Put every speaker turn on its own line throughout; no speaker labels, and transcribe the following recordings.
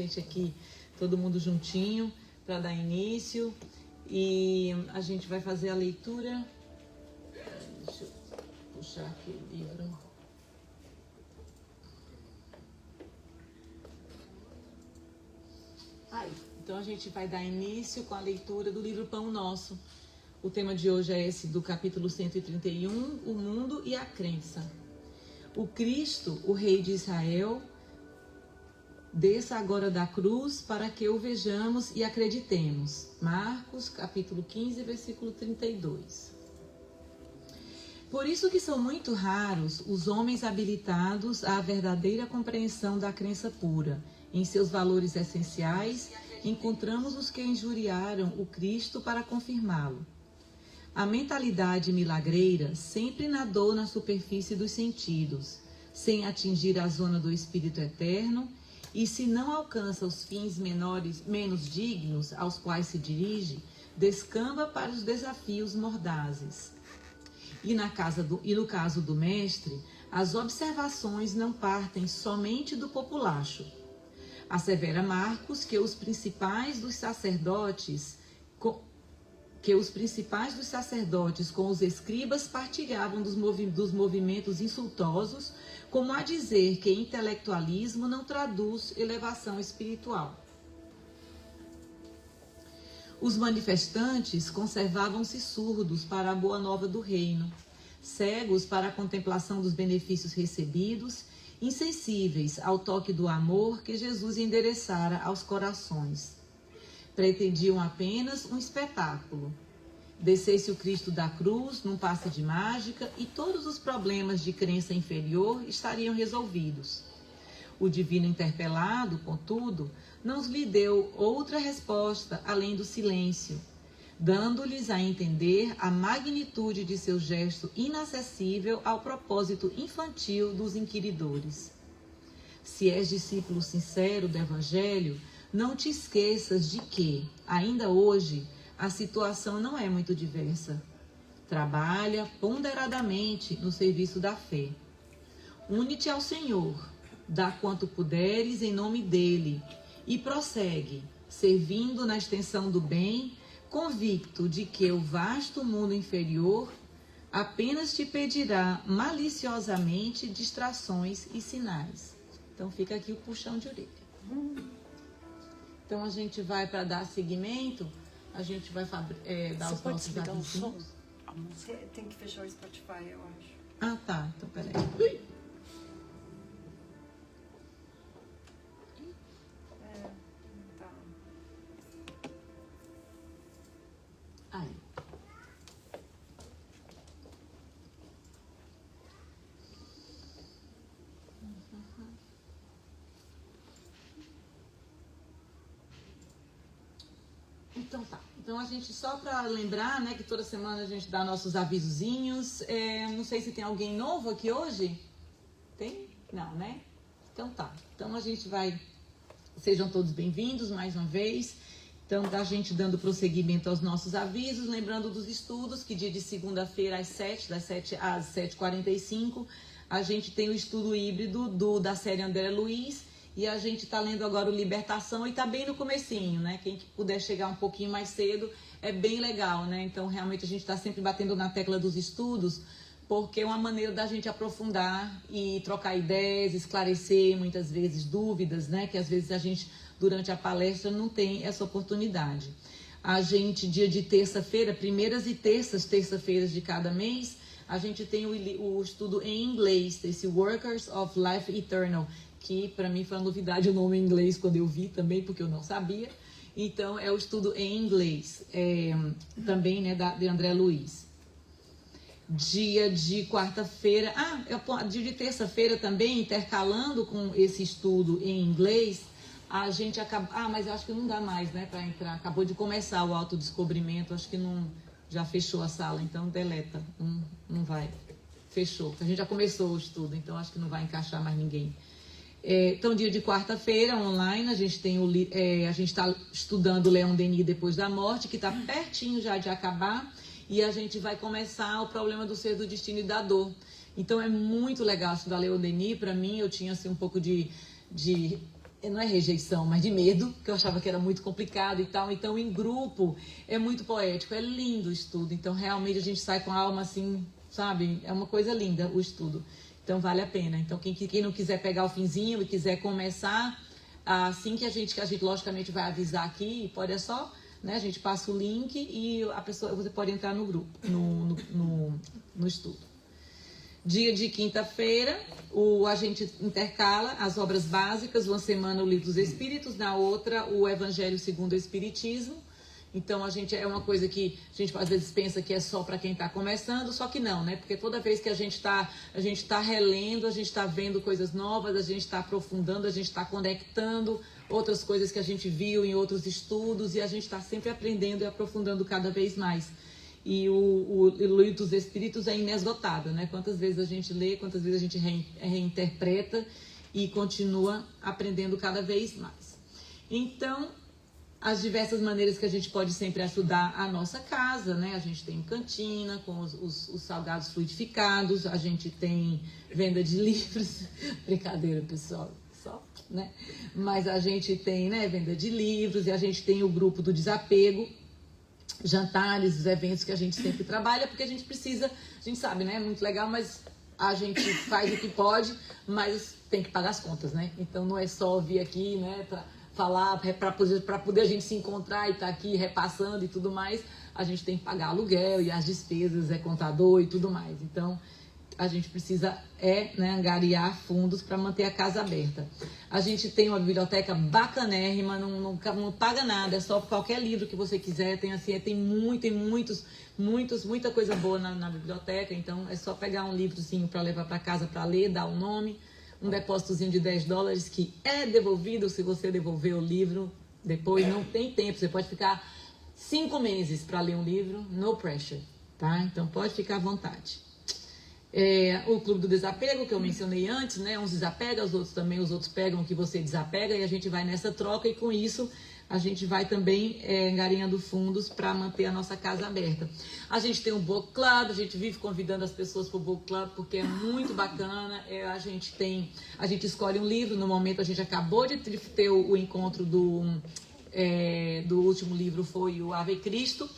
gente aqui, todo mundo juntinho, para dar início. E a gente vai fazer a leitura. Deixa eu puxar aqui o livro. Aí, então a gente vai dar início com a leitura do livro Pão Nosso. O tema de hoje é esse do capítulo 131, o mundo e a crença. O Cristo, o Rei de Israel, desça agora da cruz para que o vejamos e acreditemos. Marcos, capítulo 15, versículo 32. Por isso que são muito raros os homens habilitados à verdadeira compreensão da crença pura. Em seus valores essenciais, encontramos os que injuriaram o Cristo para confirmá-lo. A mentalidade milagreira sempre nadou na superfície dos sentidos, sem atingir a zona do Espírito Eterno, e se não alcança os fins menos dignos aos quais se dirige, descamba para os desafios mordazes. E no caso do Mestre, as observações não partem somente do populacho. Assevera Marcos que os principais dos sacerdotes com os escribas partilhavam dos movimentos insultosos, como a dizer que intelectualismo não traduz elevação espiritual. Os manifestantes conservavam-se surdos para a boa nova do reino, cegos para a contemplação dos benefícios recebidos, insensíveis ao toque do amor que Jesus endereçara aos corações. Pretendiam apenas um espetáculo. Descesse o Cristo da cruz num passe de mágica e todos os problemas de crença inferior estariam resolvidos. O divino interpelado, contudo, não lhe deu outra resposta além do silêncio, dando-lhes a entender a magnitude de seu gesto inacessível ao propósito infantil dos inquiridores. Se és discípulo sincero do Evangelho, não te esqueças de que, ainda hoje, a situação não é muito diversa. Trabalha ponderadamente no serviço da fé. Une-te ao Senhor, dá quanto puderes em nome dele e prossegue, servindo na extensão do bem, convicto de que o vasto mundo inferior apenas te pedirá maliciosamente distrações e sinais. Então fica aqui o puxão de orelha. Então a gente vai, para dar seguimento, a gente vai dar os nossos avisos.
Você tem que fechar o Spotify, eu acho.
Ah, tá. Então peraí.
Tá.
Aí. Então tá. Então a gente, só para lembrar, né, que toda semana a gente dá nossos avisozinhos. Não sei se tem alguém novo aqui hoje. Tem? Não, né? Então tá. Então a gente vai... Sejam todos bem-vindos mais uma vez. Então, a gente dando prosseguimento aos nossos avisos, lembrando dos estudos, que dia de segunda-feira às 7, das 7 às 7h45, a gente tem o estudo híbrido da série André Luiz, e a gente está lendo agora o Libertação e está bem no comecinho, né? Quem puder chegar um pouquinho mais cedo é bem legal, né? Então, realmente, a gente está sempre batendo na tecla dos estudos, porque é uma maneira da gente aprofundar e trocar ideias, esclarecer muitas vezes dúvidas, né? Que às vezes a gente, durante a palestra, não tem essa oportunidade. A gente, dia de terça-feira, primeiras e terça-feiras de cada mês, a gente tem o estudo em inglês, esse Workers of Life Eternal, que para mim foi uma novidade o nome em inglês quando eu vi também, porque eu não sabia. Então, é o estudo em inglês, também, né, de André Luiz. Dia de quarta-feira, dia de terça-feira também, intercalando com esse estudo em inglês, a gente acaba... mas eu acho que não dá mais, né, para entrar. Acabou de começar o autodescobrimento, acho que não... Já fechou a sala, então deleta, não vai. Fechou, a gente já começou o estudo, então acho que não vai encaixar mais ninguém. Então, dia de quarta-feira, online, a gente tem a gente está estudando Leon Denis Depois da Morte, que está pertinho já de acabar, e a gente vai começar o problema do ser, do destino e da dor. Então, é muito legal estudar Leon Denis. Para mim, eu tinha assim, um pouco de não é rejeição, mas de medo, que eu achava que era muito complicado e tal. Então, em grupo, é muito poético, é lindo o estudo. Então, realmente, a gente sai com a alma assim, sabe? É uma coisa linda o estudo. Então, vale a pena. Então, quem não quiser pegar o finzinho e quiser começar, assim que a gente logicamente vai avisar aqui, pode só, né? A gente passa o link e você pode entrar no grupo, no estudo. Dia de quinta-feira, a gente intercala as obras básicas, uma semana o Livro dos Espíritos, na outra o Evangelho segundo o Espiritismo. Então, é uma coisa que a gente às vezes pensa que é só para quem está começando, só que não, né? Porque toda vez que a gente tá relendo, a gente está vendo coisas novas, a gente está aprofundando, a gente está conectando outras coisas que a gente viu em outros estudos e a gente está sempre aprendendo e aprofundando cada vez mais. E o Livro dos Espíritos é inesgotável, né? Quantas vezes a gente lê, quantas vezes a gente reinterpreta e continua aprendendo cada vez mais. Então, as diversas maneiras que a gente pode sempre ajudar a nossa casa, né? A gente tem cantina com os salgados fluidificados, a gente tem venda de livros, brincadeira, pessoal, só, né? Mas a gente tem, né, venda de livros e a gente tem o grupo do desapego, jantares, os eventos que a gente sempre trabalha, porque a gente precisa, a gente sabe, né? É muito legal, mas a gente faz o que pode, mas tem que pagar as contas, né? Então não é só vir aqui, né, pra falar, para poder a gente se encontrar e estar aqui repassando e tudo mais, a gente tem que pagar aluguel e as despesas, contador e tudo mais. Então, a gente precisa né, angariar fundos para manter a casa aberta. A gente tem uma biblioteca bacanérrima, não paga nada, é só qualquer livro que você quiser. Tem muita coisa boa na biblioteca, então é só pegar um livrozinho para levar para casa para ler, dar o nome, um depósitozinho de $10 que é devolvido se você devolver o livro depois. Não tem tempo, você pode ficar 5 meses para ler um livro, no pressure, tá? Então pode ficar à vontade. O Clube do Desapego, que eu mencionei antes, né? Uns desapegam, os outros pegam o que você desapega e a gente vai nessa troca e com isso a gente vai também angariando fundos para manter a nossa casa aberta. A gente tem um book club, a gente vive convidando as pessoas para o book club porque é muito bacana. A gente escolhe um livro. No momento a gente acabou de ter o encontro do último livro, foi o Ave Cristo.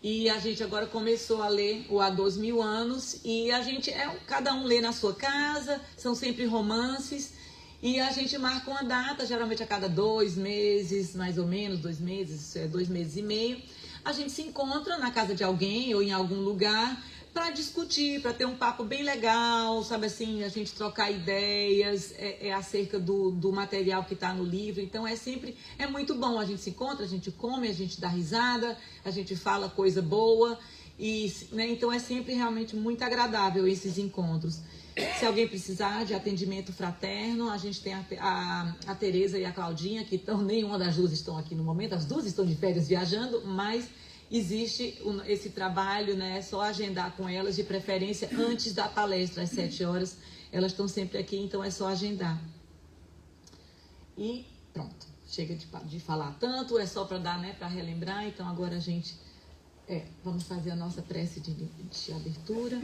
E a gente agora começou a ler o Há 2.000 anos e a gente cada um lê na sua casa, são sempre romances e a gente marca uma data, geralmente a cada 2 meses, mais ou menos 2 meses, 2 meses e meio, a gente se encontra na casa de alguém ou em algum lugar para discutir, para ter um papo bem legal, sabe assim, a gente trocar ideias acerca do material que está no livro. Então é muito bom, a gente se encontra, a gente come, a gente dá risada, a gente fala coisa boa, né, então é sempre realmente muito agradável esses encontros. Se alguém precisar de atendimento fraterno, a gente tem a Tereza e a Claudinha, que nenhuma das duas estão aqui no momento, as duas estão de férias viajando, mas existe esse trabalho, né? É só agendar com elas, de preferência antes da palestra, às 7 horas. Elas estão sempre aqui, então é só agendar. E pronto, chega de falar tanto, é só para dar, né, para relembrar. Então agora a gente vamos fazer a nossa prece de abertura,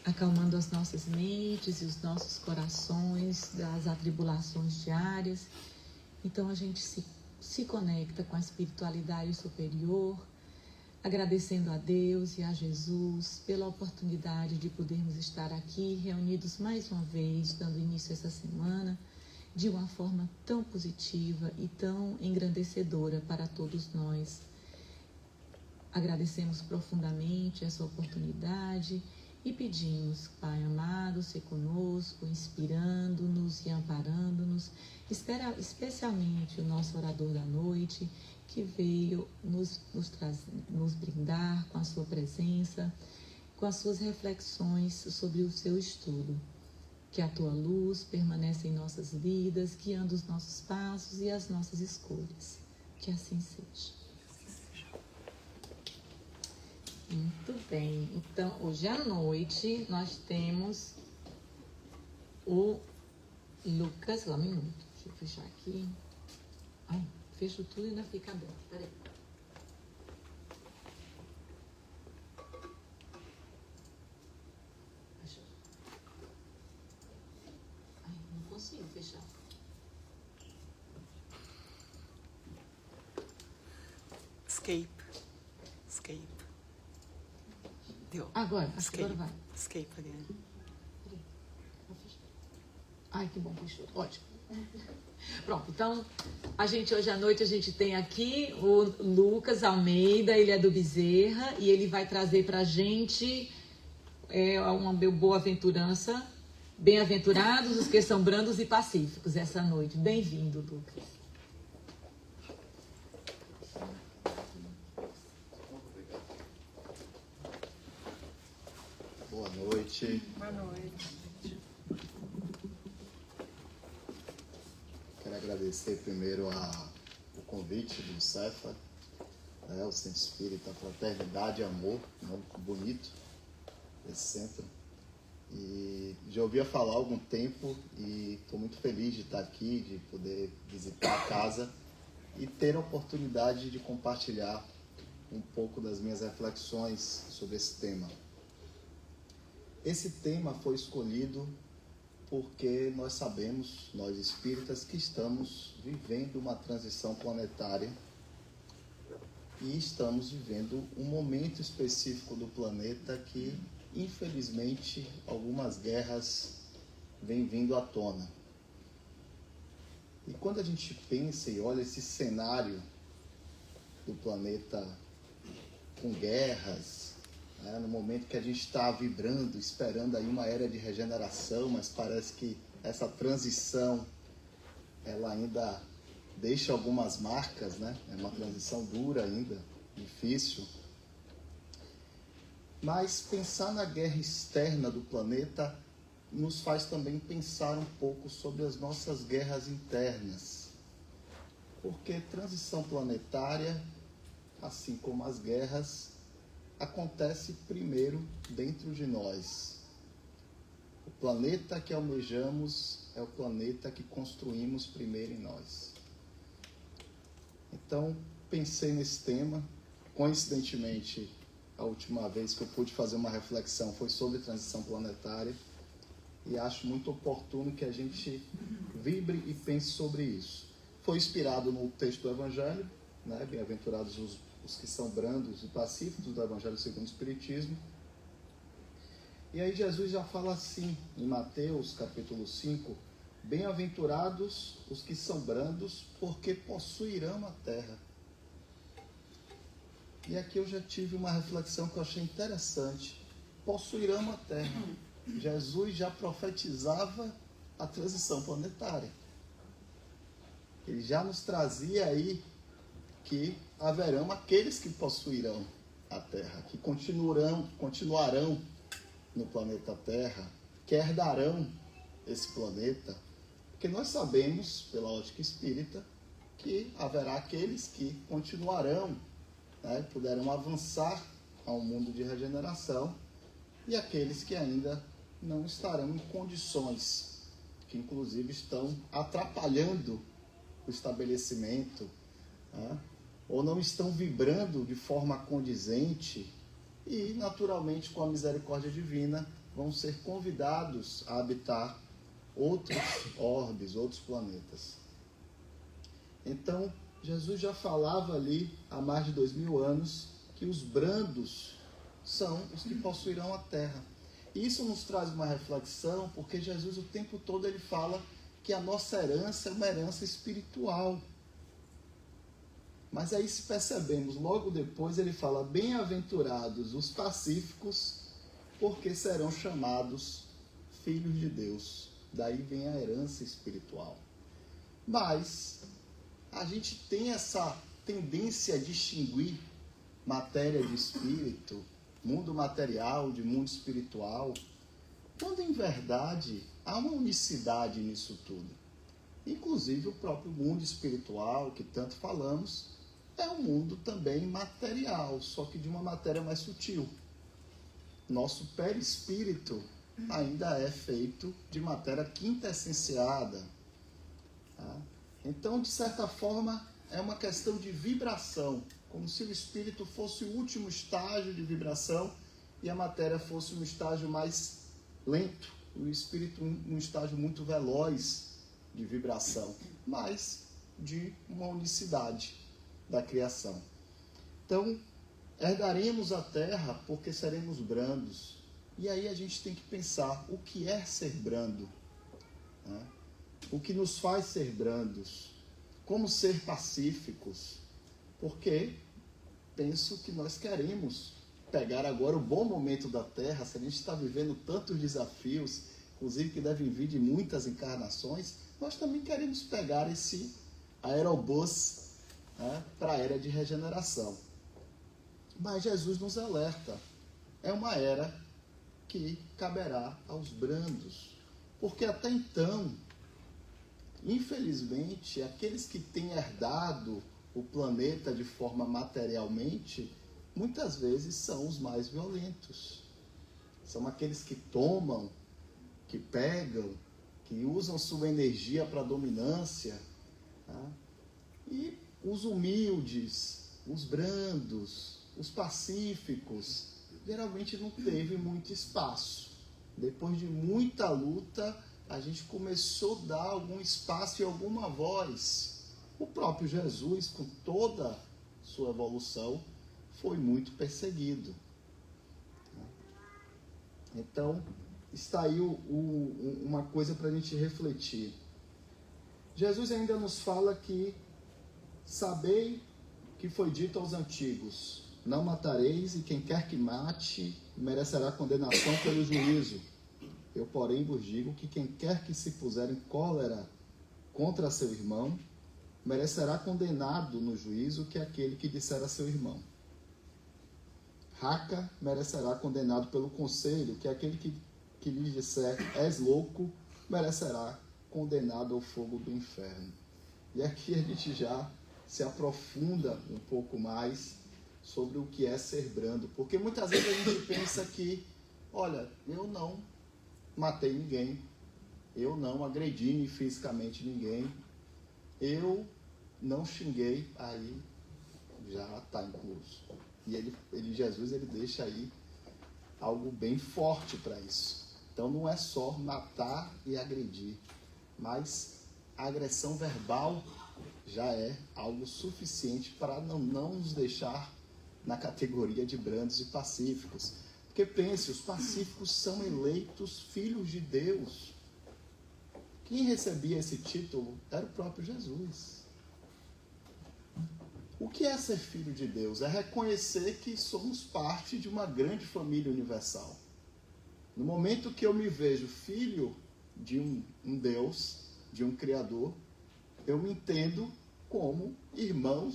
acalmando as nossas mentes e os nossos corações das atribulações diárias. Então a gente se conecta com a espiritualidade superior, agradecendo a Deus e a Jesus pela oportunidade de podermos estar aqui reunidos mais uma vez, dando início a essa semana de uma forma tão positiva e tão engrandecedora para todos nós. Agradecemos profundamente essa oportunidade e pedimos, Pai amado, se conosco, inspirando-nos e amparando-nos, especialmente o nosso orador da noite, que veio nos brindar com a sua presença, com as suas reflexões sobre o seu estudo. Que a tua luz permaneça em nossas vidas, guiando os nossos passos e as nossas escolhas. Que assim seja. Muito bem, então hoje à noite nós temos o Lucas, lá um minuto, deixa eu fechar aqui, fecho tudo e ainda fica aberto, peraí. Não consigo fechar.
Escape. Deu.
Agora vai.
Escape again.
Ai, que bom, fechou. Ótimo. Pronto, então, hoje à noite a gente tem aqui o Lucas Almeida, ele é do Bezerra, e ele vai trazer pra gente uma boa-aventurança. Bem-aventurados os que são brandos e pacíficos essa noite. Bem-vindo, Lucas.
Boa noite.
Boa noite.
Quero agradecer primeiro o convite do Cefa, o Centro Espírita Fraternidade e Amor, um nome bonito, esse centro. E já ouvia falar há algum tempo e estou muito feliz de estar aqui, de poder visitar a casa e ter a oportunidade de compartilhar um pouco das minhas reflexões sobre esse tema. Esse tema foi escolhido porque nós sabemos, nós espíritas, que estamos vivendo uma transição planetária e estamos vivendo um momento específico do planeta que, infelizmente, algumas guerras vêm vindo à tona. E quando a gente pensa e olha esse cenário do planeta com guerras, no momento que a gente está vibrando, esperando aí uma era de regeneração, mas parece que essa transição, ela ainda deixa algumas marcas, né? É uma transição dura ainda, difícil. Mas pensar na guerra externa do planeta nos faz também pensar um pouco sobre as nossas guerras internas. Porque transição planetária, assim como as guerras, acontece primeiro dentro de nós. O planeta que almejamos é o planeta que construímos primeiro em nós. Então, pensei nesse tema. Coincidentemente, a última vez que eu pude fazer uma reflexão foi sobre transição planetária. E acho muito oportuno que a gente vibre e pense sobre isso. Foi inspirado no texto do Evangelho, né? Bem-aventurados os que são brandos e pacíficos, do Evangelho segundo o Espiritismo. E aí Jesus já fala assim, em Mateus capítulo 5, bem-aventurados os que são brandos, porque possuirão a terra. E aqui eu já tive uma reflexão que eu achei interessante. Possuirão a terra. Jesus já profetizava a transição planetária. Ele já nos trazia aí que haverão aqueles que possuirão a Terra, que continuarão no planeta Terra, que herdarão esse planeta, porque nós sabemos, pela ótica espírita, que haverá aqueles que continuarão, né, puderão avançar ao mundo de regeneração, e aqueles que ainda não estarão em condições, que inclusive estão atrapalhando o estabelecimento, né, ou não estão vibrando de forma condizente e, naturalmente, com a misericórdia divina, vão ser convidados a habitar outros orbes, outros planetas. Então, Jesus já falava ali, há mais de 2000 anos, que os brandos são os que possuirão a terra. E isso nos traz uma reflexão, porque Jesus o tempo todo ele fala que a nossa herança é uma herança espiritual. Mas aí, se percebemos, logo depois ele fala, bem-aventurados os pacíficos, porque serão chamados filhos de Deus. Daí vem a herança espiritual. Mas a gente tem essa tendência a distinguir matéria de espírito, mundo material de mundo espiritual, quando em verdade há uma unicidade nisso tudo. Inclusive o próprio mundo espiritual, que tanto falamos, é um mundo também material, só que de uma matéria mais sutil. Nosso perispírito ainda é feito de matéria quintessenciada. Tá? Então, de certa forma, é uma questão de vibração, como se o espírito fosse o último estágio de vibração e a matéria fosse um estágio mais lento, o espírito um estágio muito veloz de vibração, mas de uma unicidade da criação. Então, herdaremos a terra porque seremos brandos. E aí a gente tem que pensar, o que é ser brando? Né? O que nos faz ser brandos? Como ser pacíficos? Porque penso que nós queremos pegar agora o bom momento da terra, se a gente está vivendo tantos desafios, inclusive que devem vir de muitas encarnações, nós também queremos pegar esse aerobus, né, para a era de regeneração. Mas Jesus nos alerta, é uma era que caberá aos brandos, porque até então, infelizmente, aqueles que têm herdado o planeta de forma materialmente, muitas vezes são os mais violentos. São aqueles que tomam, que pegam, que usam sua energia para dominância. Tá? E os humildes, os brandos, os pacíficos, geralmente não teve muito espaço. Depois de muita luta, a gente começou a dar algum espaço e alguma voz. O próprio Jesus, com toda sua evolução, foi muito perseguido. Então, está aí uma coisa para a gente refletir. Jesus ainda nos fala que sabei que foi dito aos antigos, não matareis, e quem quer que mate merecerá condenação pelo juízo. Eu, porém, vos digo que quem quer que se puser em cólera contra seu irmão, merecerá condenado no juízo que é aquele que disser a seu irmão. Raca merecerá condenado pelo conselho, que é aquele que lhe disser, és louco, merecerá condenado ao fogo do inferno. E aqui a gente já se aprofunda um pouco mais sobre o que é ser brando, porque muitas vezes a gente pensa que, olha, eu não matei ninguém, eu não agredi fisicamente ninguém, eu não xinguei, aí já está incluso. E Jesus deixa aí algo bem forte para isso. Então não é só matar e agredir, mas a agressão verbal já é algo suficiente para não nos deixar na categoria de brandos e pacíficos. Porque pense, os pacíficos são eleitos filhos de Deus. Quem recebia esse título era o próprio Jesus. O que é ser filho de Deus? É reconhecer que somos parte de uma grande família universal. No momento que eu me vejo filho de um Deus, de um Criador, eu me entendo como irmão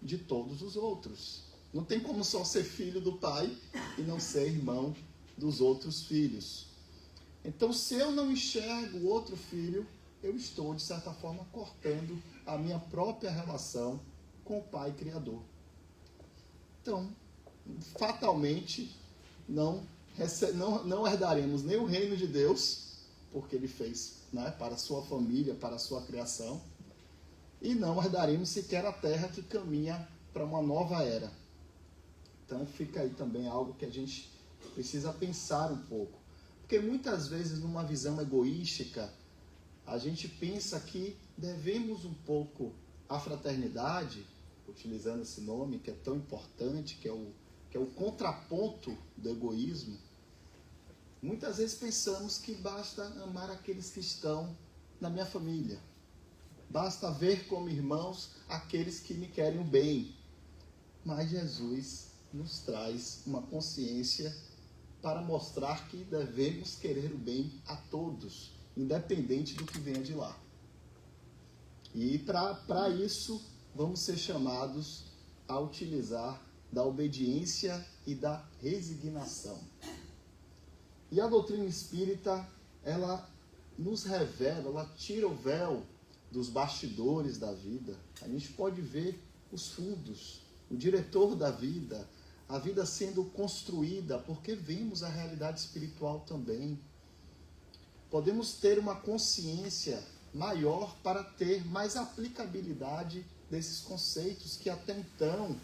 de todos os outros. Não tem como só ser filho do Pai e não ser irmão dos outros filhos. Então, se eu não enxergo o outro filho, eu estou, de certa forma, cortando a minha própria relação com o Pai Criador. Então, fatalmente, não herdaremos nem o reino de Deus, porque Ele fez, né, para a sua família, para a sua criação, e não herdaremos sequer a terra que caminha para uma nova era. Então, fica aí também algo que a gente precisa pensar um pouco. Porque muitas vezes, numa visão egoística, a gente pensa que devemos um pouco à fraternidade, utilizando esse nome que é tão importante, que é o contraponto do egoísmo. Muitas vezes pensamos que basta amar aqueles que estão na minha família. Basta ver como irmãos aqueles que me querem o bem. Mas Jesus nos traz uma consciência para mostrar que devemos querer o bem a todos, independente do que venha de lá. E para isso, vamos ser chamados a utilizar da obediência e da resignação. E a doutrina espírita, ela nos revela, ela tira o véu dos bastidores da vida. A gente pode ver os fundos, o diretor da vida, a vida sendo construída, porque vemos a realidade espiritual também. Podemos ter uma consciência maior para ter mais aplicabilidade desses conceitos que até então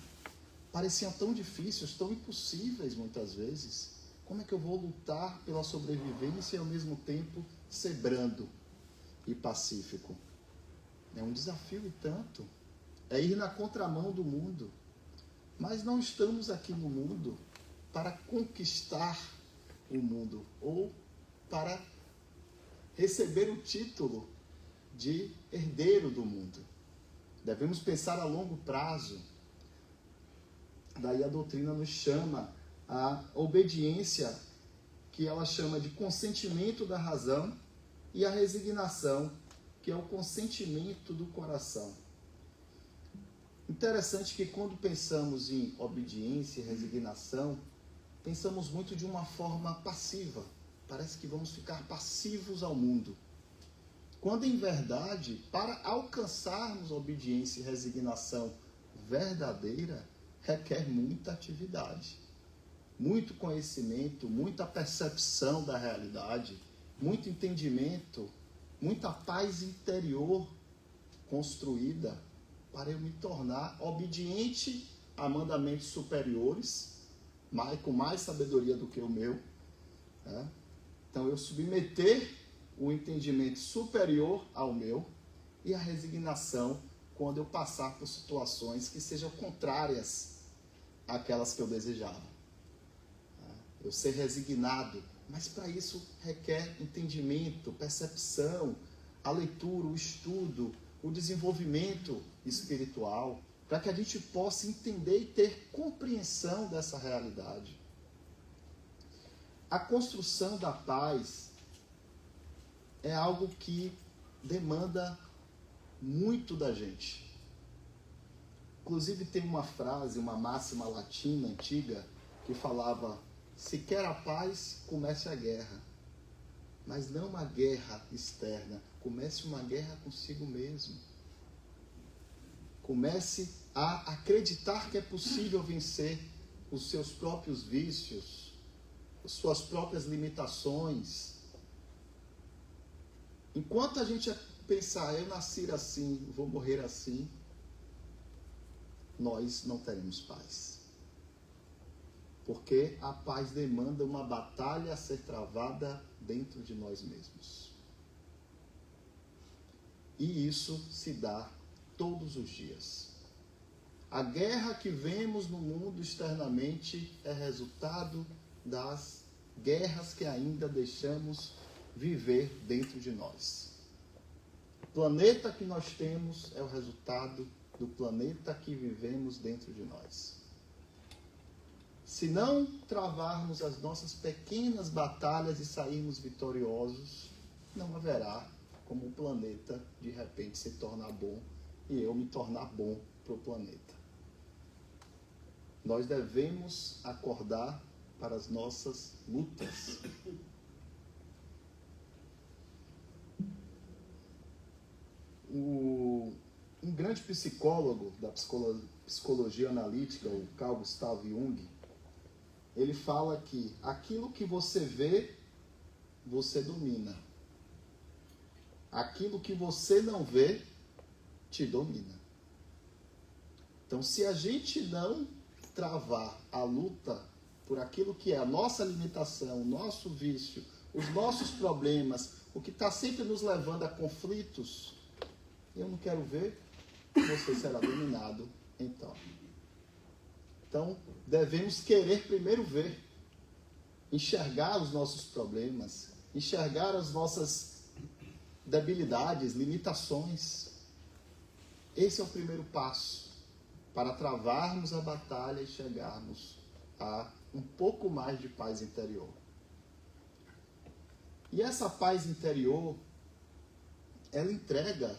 pareciam tão difíceis, tão impossíveis muitas vezes. Como é que eu vou lutar pela sobrevivência e ao mesmo tempo ser brando e pacífico? É um desafio e tanto. É ir na contramão do mundo. Mas não estamos aqui no mundo para conquistar o mundo ou para receber o título de herdeiro do mundo. Devemos pensar a longo prazo. Daí a doutrina nos chama a obediência, que ela chama de consentimento da razão, e a resignação, que é o consentimento do coração. Interessante que quando pensamos em obediência e resignação, pensamos muito de uma forma passiva. Parece que vamos ficar passivos ao mundo. Quando, em verdade, para alcançarmos obediência e resignação verdadeira, requer muita atividade, muito conhecimento, muita percepção da realidade, muito entendimento, muita paz interior construída para eu me tornar obediente a mandamentos superiores, com mais sabedoria do que o meu. Né? Então, eu submeter o entendimento superior ao meu e a resignação quando eu passar por situações que sejam contrárias àquelas que eu desejava. Eu ser resignado, mas para isso requer entendimento, percepção, a leitura, o estudo, o desenvolvimento espiritual, para que a gente possa entender e ter compreensão dessa realidade. A construção da paz é algo que demanda muito da gente. Inclusive tem uma frase, uma máxima latina antiga, que falava: se quer a paz, comece a guerra. Mas não uma guerra externa, comece uma guerra consigo mesmo. Comece a acreditar que é possível vencer os seus próprios vícios, as suas próprias limitações. Enquanto a gente pensar, eu nasci assim, vou morrer assim, nós não teremos paz. Porque a paz demanda uma batalha a ser travada dentro de nós mesmos. E isso se dá todos os dias. A guerra que vemos no mundo externamente é resultado das guerras que ainda deixamos viver dentro de nós. O planeta que nós temos é o resultado do planeta que vivemos dentro de nós. Se não travarmos as nossas pequenas batalhas e sairmos vitoriosos, não haverá como o planeta de repente se tornar bom e eu me tornar bom para o planeta. Nós devemos acordar para as nossas lutas. Um grande psicólogo da psicologia analítica, o Carl Gustav Jung, ele fala que aquilo que você vê, você domina. Aquilo que você não vê, te domina. Então, se a gente não travar a luta por aquilo que é a nossa limitação, o nosso vício, os nossos problemas, o que está sempre nos levando a conflitos, eu não quero ver, você será dominado então. Então, devemos querer primeiro ver, enxergar os nossos problemas, enxergar as nossas debilidades, limitações. Esse é o primeiro passo para travarmos a batalha e chegarmos a um pouco mais de paz interior. E essa paz interior, ela entrega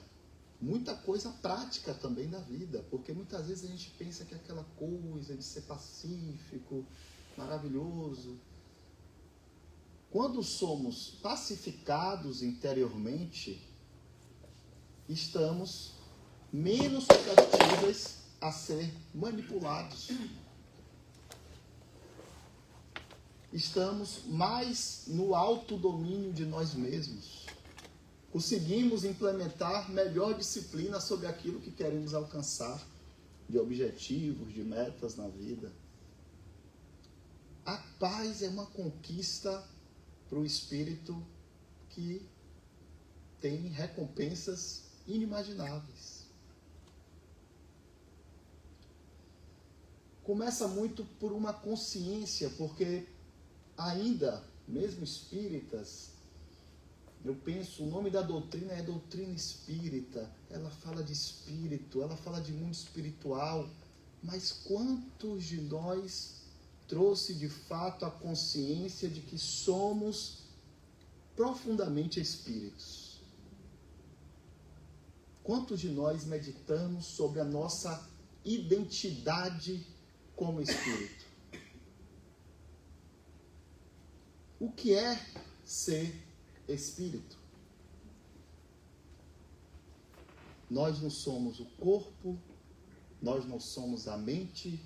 muita coisa prática também da vida, porque muitas vezes a gente pensa que aquela coisa de ser pacífico, maravilhoso. Quando somos pacificados interiormente, estamos menos suscetíveis a ser manipulados. Estamos mais no autodomínio de nós mesmos. Conseguimos implementar melhor disciplina sobre aquilo que queremos alcançar, de objetivos, de metas na vida. A paz é uma conquista para o espírito que tem recompensas inimagináveis. começa muito por uma consciência, porque ainda, mesmo espíritas, eu penso, o nome da doutrina é doutrina espírita, ela fala de espírito, ela fala de mundo espiritual, mas quantos de nós trouxe de fato a consciência de que somos profundamente espíritos? Quantos de nós meditamos sobre a nossa identidade como espírito? O que é ser espírito? Nós não somos o corpo, nós não somos a mente,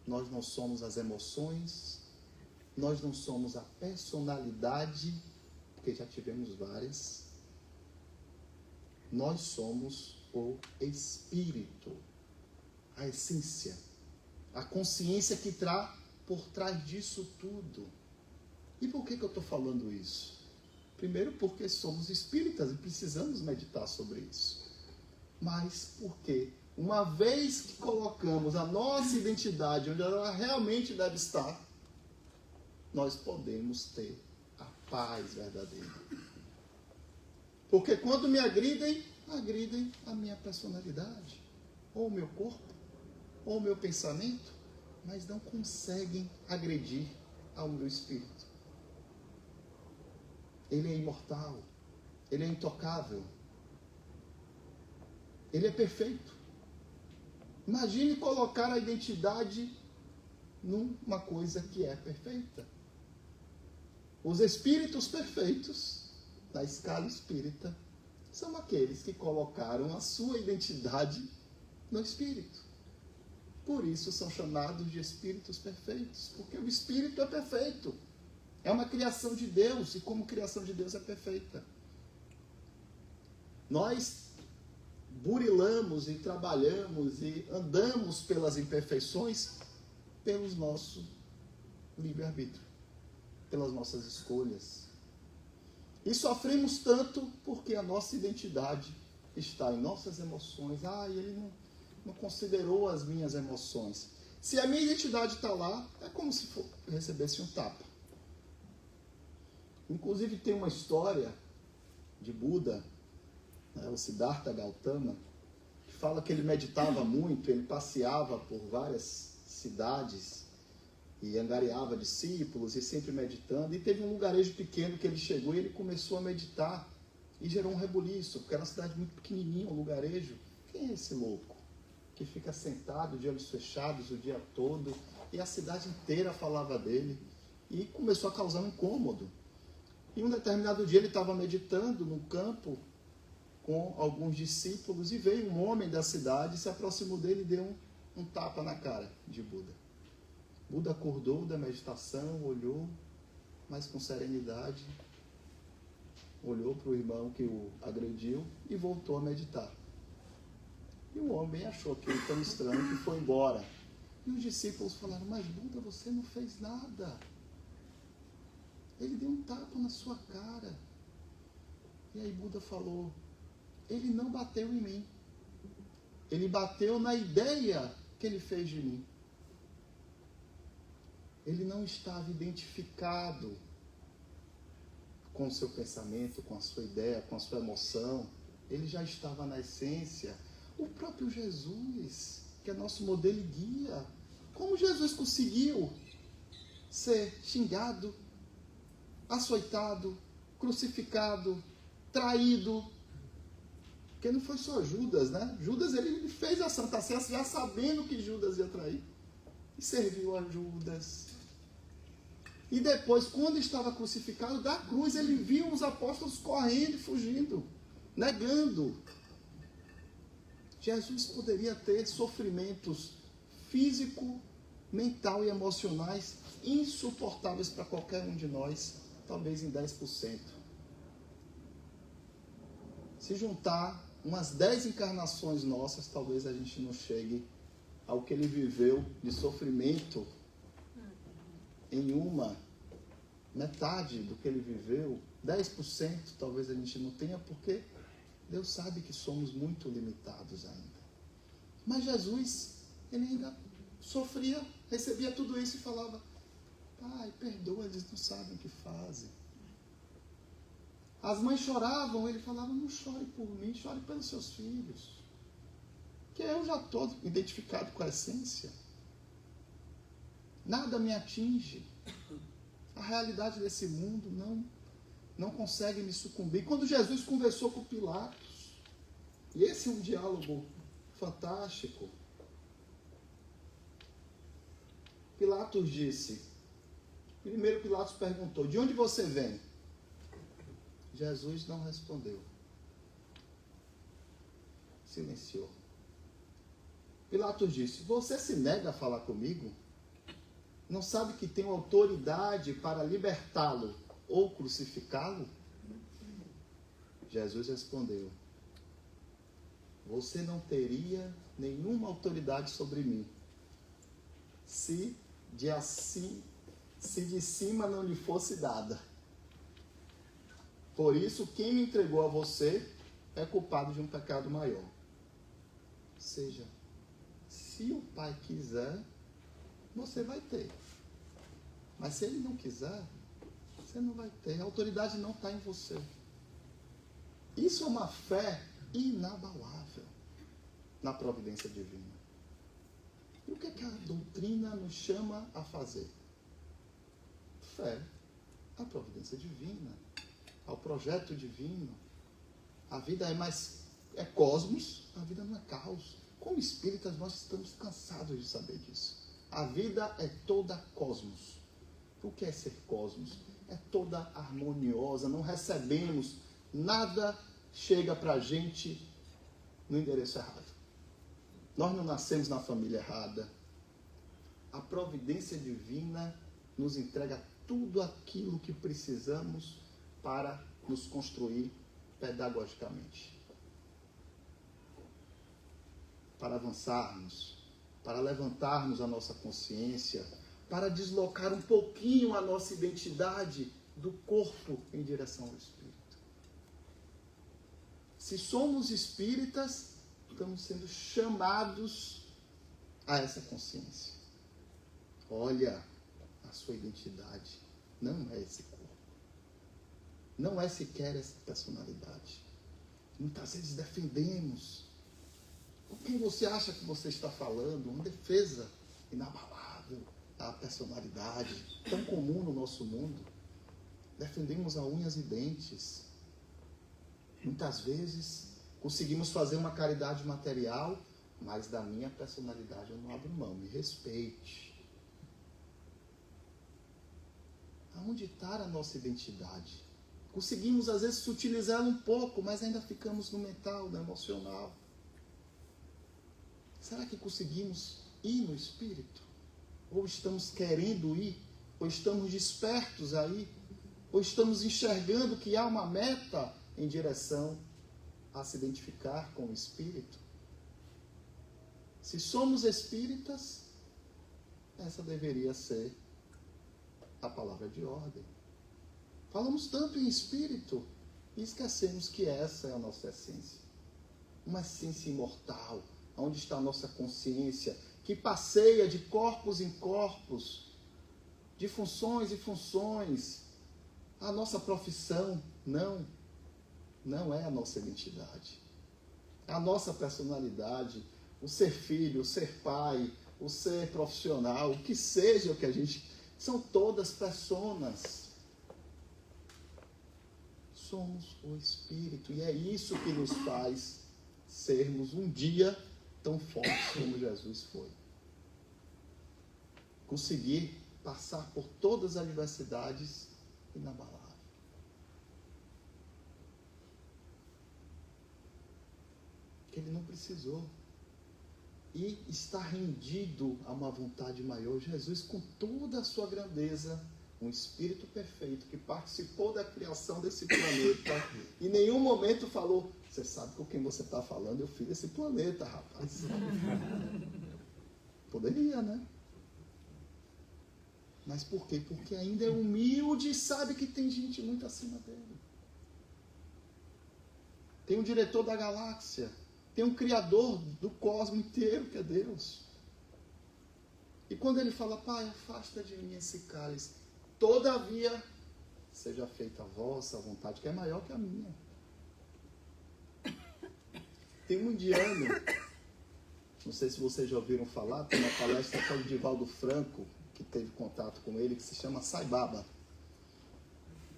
nós não somos as emoções, nós não somos a personalidade, porque já tivemos várias. Nós somos o espírito, a essência, a consciência que está por trás disso tudo. E por que eu estou falando isso? Primeiro, porque somos espíritas e precisamos meditar sobre isso. Mas porque, uma vez que colocamos a nossa identidade onde ela realmente deve estar, nós podemos ter a paz verdadeira. Porque quando me agridem a minha personalidade, ou o meu corpo, ou o meu pensamento, mas não conseguem agredir ao meu espírito. Ele é imortal, ele é intocável, ele é perfeito. Imagine colocar a identidade numa coisa que é perfeita. Os espíritos perfeitos, na escala espírita, são aqueles que colocaram a sua identidade no espírito. Por isso são chamados de espíritos perfeitos, porque o espírito é perfeito. É uma criação de Deus, e como criação de Deus é perfeita. Nós burilamos e trabalhamos e andamos pelas imperfeições pelo nosso livre-arbítrio, pelas nossas escolhas. E sofremos tanto porque a nossa identidade está em nossas emoções. Ele não considerou as minhas emoções. Se a minha identidade está lá, é como se recebesse um tapa. Inclusive tem uma história de Buda, o Siddhartha Gautama, que fala que ele meditava muito, ele passeava por várias cidades e angariava discípulos e sempre meditando. E teve um lugarejo pequeno que ele chegou e ele começou a meditar e gerou um rebuliço, porque era uma cidade muito pequenininha, um lugarejo. Quem é esse louco que fica sentado de olhos fechados o dia todo? E a cidade inteira falava dele e começou a causar um incômodo. E um determinado dia ele estava meditando no campo com alguns discípulos e veio um homem da cidade, se aproximou dele e deu um tapa na cara de Buda. Buda acordou da meditação, olhou, mas com serenidade, olhou para o irmão que o agrediu e voltou a meditar. E o homem achou aquilo tão estranho que foi embora. E os discípulos falaram: mas Buda, você não fez nada. Ele deu um tapa na sua cara. E aí Buda falou: ele não bateu em mim. Ele bateu na ideia que ele fez de mim. Ele não estava identificado com o seu pensamento, com a sua ideia, com a sua emoção. Ele já estava na essência. O próprio Jesus, que é nosso modelo e guia. Como Jesus conseguiu ser xingado, açoitado, crucificado, traído? Porque não foi só Judas, né? Judas, ele fez a Santa Ceia já sabendo que Judas ia trair. E serviu a Judas. E depois, quando estava crucificado, da cruz, ele viu os apóstolos correndo e fugindo, negando. Jesus poderia ter sofrimentos físico, mental e emocionais insuportáveis para qualquer um de nós, talvez em 10%. Se juntar umas 10 encarnações nossas, talvez a gente não chegue ao que ele viveu de sofrimento em uma metade do que ele viveu. 10% talvez a gente não tenha, porque Deus sabe que somos muito limitados ainda. Mas Jesus, ele ainda sofria, recebia tudo isso e falava: Pai, perdoa, eles não sabem o que fazem. As mães choravam, ele falava: não chore por mim, chore pelos seus filhos. Que eu já estou identificado com a essência. Nada me atinge. A realidade desse mundo não consegue me sucumbir. Quando Jesus conversou com Pilatos, e esse é um diálogo fantástico, Pilatos disse, primeiro Pilatos perguntou: de onde você vem? Jesus não respondeu. Silenciou. Pilatos disse: você se nega a falar comigo? Não sabe que tenho autoridade para libertá-lo ou crucificá-lo? Jesus respondeu: você não teria nenhuma autoridade sobre mim se de cima não lhe fosse dada. Por isso, quem me entregou a você é culpado de um pecado maior. Ou seja, se o Pai quiser, você vai ter. Mas se Ele não quiser, você não vai ter. A autoridade não está em você. Isso é uma fé inabalável na providência divina. E o que a doutrina nos chama a fazer? Fé à providência divina, ao projeto divino. A vida é cosmos, a vida não é caos. Como espíritas, nós estamos cansados de saber disso. A vida é toda cosmos. O que é ser cosmos? É toda harmoniosa, não recebemos, nada chega para a gente no endereço errado. Nós não nascemos na família errada. A providência divina nos entrega tudo aquilo que precisamos para nos construir pedagogicamente. Para avançarmos, para levantarmos a nossa consciência, para deslocar um pouquinho a nossa identidade do corpo em direção ao espírito. Se somos espíritas, estamos sendo chamados a essa consciência. Olha, a sua identidade não é esse corpo. Não é sequer essa personalidade. Muitas vezes defendemos. Com quem você acha que você está falando? Uma defesa inabalável à personalidade, tão comum no nosso mundo. Defendemos a unhas e dentes. Muitas vezes conseguimos fazer uma caridade material, mas da minha personalidade eu não abro mão. Me respeite. Aonde está a nossa identidade? Conseguimos, às vezes, sutilizá-la um pouco, mas ainda ficamos no mental, no emocional. Será que conseguimos ir no espírito? Ou estamos querendo ir? Ou estamos despertos aí? Ou estamos enxergando que há uma meta em direção a se identificar com o espírito? Se somos espíritas, essa deveria ser a palavra de ordem. Falamos tanto em espírito e esquecemos que essa é a nossa essência. Uma essência imortal, onde está a nossa consciência, que passeia de corpos em corpos, de funções em funções. A nossa profissão não é a nossa identidade. A nossa personalidade, o ser filho, o ser pai, o ser profissional, o que seja o que a gente... São todas personas. Somos o Espírito. E é isso que nos faz sermos um dia tão fortes como Jesus foi. Conseguir passar por todas as adversidades inabaláveis. Que ele não precisou. E está rendido a uma vontade maior. Jesus, com toda a sua grandeza, um espírito perfeito que participou da criação desse planeta, em nenhum momento falou: você sabe com quem você está falando? Eu fiz esse planeta, rapaz. Poderia, né? Mas por quê? Porque ainda é humilde e sabe que tem gente muito acima dele. Tem um diretor da galáxia. Tem um criador do cosmos inteiro, que é Deus. E quando ele fala, Pai, afasta de mim esse cálice, todavia seja feita a vossa vontade, que é maior que a minha. Tem um indiano, não sei se vocês já ouviram falar, tem uma palestra com o Divaldo Franco, que teve contato com ele, que se chama Sai Baba.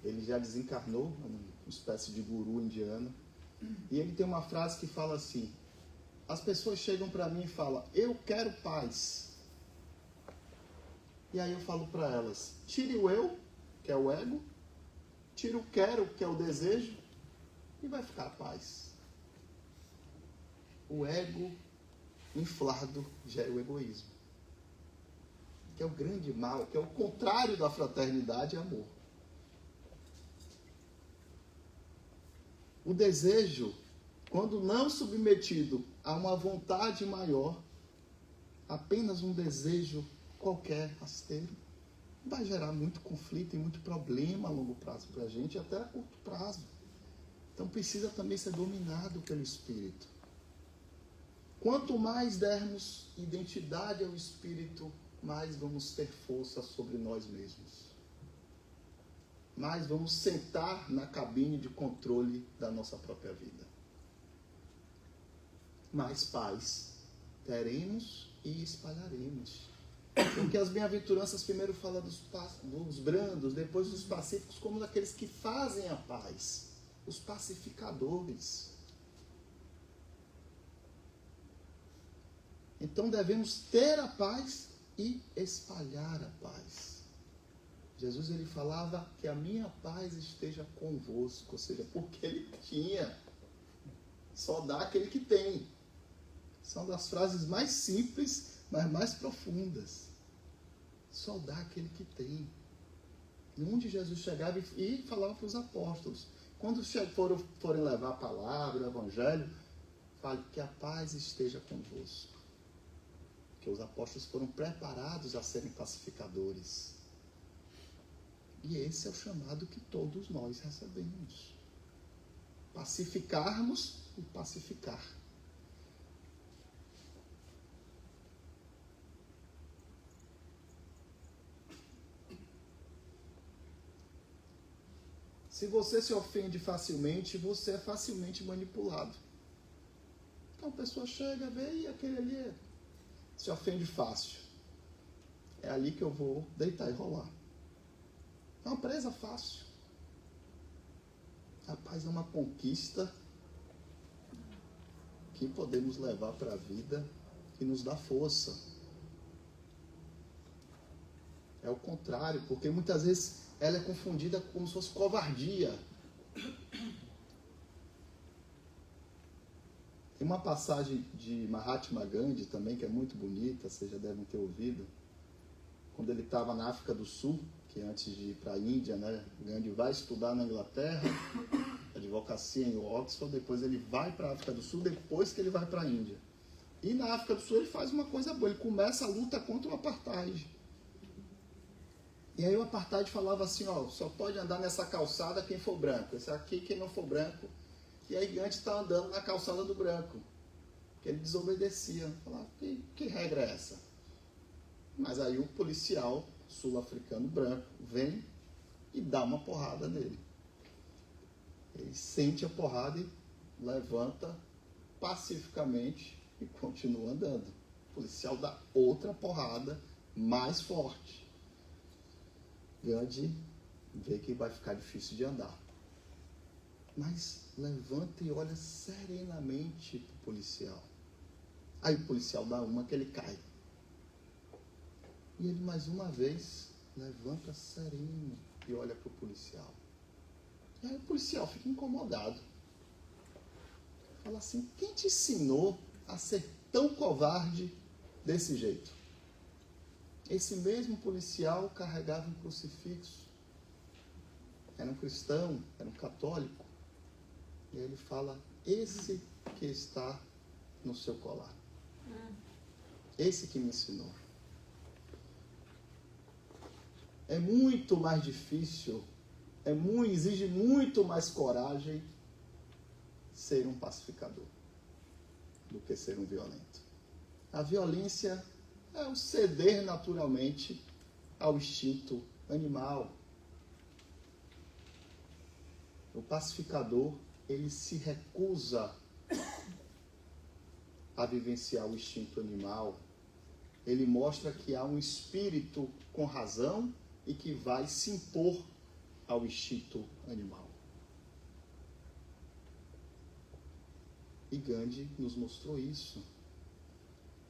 Ele já desencarnou, uma espécie de guru indiano. E ele tem uma frase que fala assim, as pessoas chegam para mim e falam, eu quero paz. E aí eu falo para elas, tire o eu, que é o ego, tire o quero, que é o desejo, e vai ficar a paz. O ego inflado gera o egoísmo, que é o grande mal, que é o contrário da fraternidade e amor. O desejo, quando não submetido a uma vontade maior, apenas um desejo qualquer, rasteiro, vai gerar muito conflito e muito problema a longo prazo para a gente, até a curto prazo. Então precisa também ser dominado pelo Espírito. Quanto mais dermos identidade ao Espírito, mais vamos ter força sobre nós mesmos. Mais vamos sentar na cabine de controle da nossa própria vida. Mais paz teremos e espalharemos. Porque as bem-aventuranças primeiro falam dos brandos, depois dos pacíficos, como daqueles que fazem a paz, os pacificadores. Então devemos ter a paz e espalhar a paz. Jesus ele falava que a minha paz esteja convosco, ou seja, porque ele tinha. Só dá aquele que tem. São das frases mais simples, mas mais profundas. Só dá aquele que tem. E onde Jesus chegava e falava para os apóstolos. Quando forem levar a palavra, o evangelho, fale que a paz esteja convosco. Porque os apóstolos foram preparados a serem pacificadores. E esse é o chamado que todos nós recebemos. Pacificarmos e pacificar. Se você se ofende facilmente, você é facilmente manipulado. Então a pessoa chega, vê, e aquele ali se ofende fácil. É ali que eu vou deitar e rolar. É uma presa fácil. A paz é uma conquista que podemos levar para a vida e nos dá força. É o contrário, porque muitas vezes ela é confundida como se fosse covardia. Tem uma passagem de Mahatma Gandhi também, que é muito bonita, vocês já devem ter ouvido. Quando ele estava na África do Sul, que antes de ir para a Índia, né, Gandhi vai estudar na Inglaterra, advocacia em Oxford, depois ele vai para a África do Sul, depois que ele vai para a Índia. E na África do Sul ele faz uma coisa boa, ele começa a luta contra o apartheid. E aí o apartheid falava assim, ó, só pode andar nessa calçada quem for branco, esse aqui quem não for branco. E aí Gandhi está andando na calçada do branco, que ele desobedecia. Falava, que regra é essa? Mas aí o policial sul-africano branco vem e dá uma porrada nele. Ele sente a porrada e levanta pacificamente e continua andando. O policial dá outra porrada mais forte. Gandhi vê que vai ficar difícil de andar. Mas levanta e olha serenamente para o policial. Aí o policial dá uma que ele cai. E ele mais uma vez levanta sereno e olha para o policial. E aí o policial fica incomodado. Fala assim, quem te ensinou a ser tão covarde desse jeito? Esse mesmo policial carregava um crucifixo. Era um cristão, era um católico. E aí ele fala, esse que está no seu colar. Esse que me ensinou. É muito mais difícil, exige muito mais coragem ser um pacificador do que ser um violento. A violência É o ceder naturalmente ao instinto animal. O pacificador, ele se recusa a vivenciar o instinto animal. Ele mostra que há um espírito com razão e que vai se impor ao instinto animal. E Gandhi nos mostrou isso.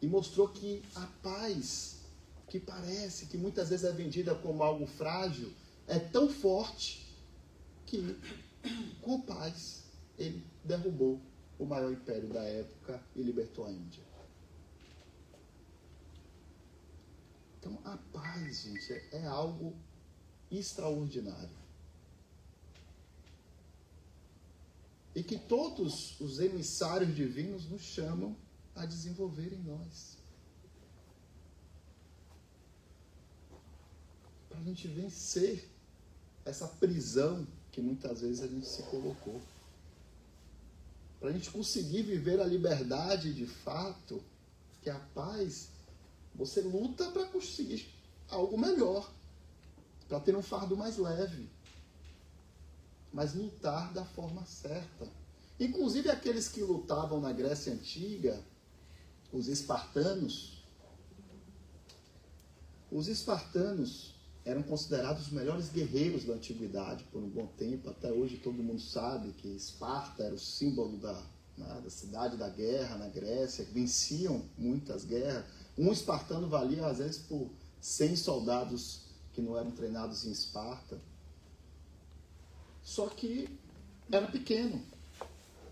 E mostrou que a paz, que parece que muitas vezes é vendida como algo frágil, é tão forte que, com paz, ele derrubou o maior império da época e libertou a Índia. Então, a paz, gente, é algo extraordinário. E que todos os emissários divinos nos chamam a desenvolver em nós. Para a gente vencer essa prisão que muitas vezes a gente se colocou. Para a gente conseguir viver a liberdade de fato, que é a paz, você luta para conseguir algo melhor, para ter um fardo mais leve, mas lutar da forma certa. Inclusive aqueles que lutavam na Grécia Antiga, os espartanos eram considerados os melhores guerreiros da antiguidade por um bom tempo. Até hoje todo mundo sabe que Esparta era o símbolo da cidade da guerra na Grécia, que venciam muitas guerras. Um espartano valia às vezes por 100 soldados que não eram treinados em Esparta. Só que era pequeno.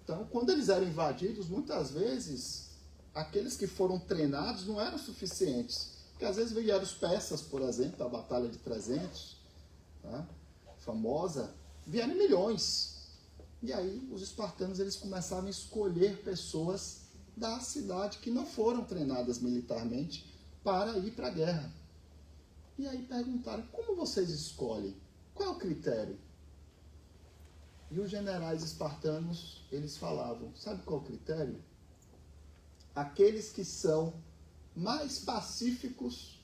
Então, quando eles eram invadidos, muitas vezes aqueles que foram treinados não eram suficientes. Porque às vezes vieram os persas, por exemplo, a Batalha de 300, tá? Famosa, vieram milhões. E aí os espartanos eles começaram a escolher pessoas da cidade que não foram treinadas militarmente para ir para a guerra. E aí perguntaram, como vocês escolhem? Qual é o critério? E os generais espartanos, eles falavam, sabe qual é o critério? Aqueles que são mais pacíficos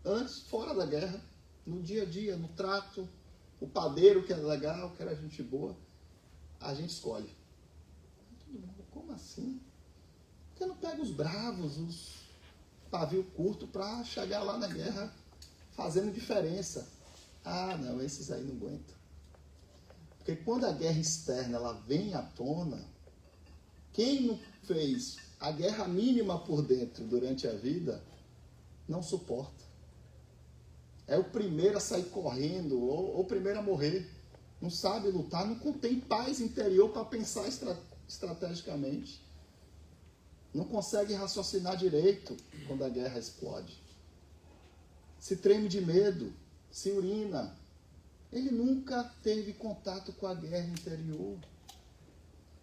antes, fora da guerra, no dia a dia, no trato, o padeiro que é legal, que era gente boa, a gente escolhe. Como assim? Porque não pega os bravos, os pavio curto para chegar lá na guerra fazendo diferença. Ah, não, esses aí não aguentam. Porque quando a guerra externa ela vem à tona, quem não fez a guerra mínima por dentro durante a vida, não suporta. É o primeiro a sair correndo, ou o primeiro a morrer. Não sabe lutar, não tem paz interior para pensar estrategicamente. Não consegue raciocinar direito quando a guerra explode. Se treme de medo, se urina. Ele nunca teve contato com a guerra interior.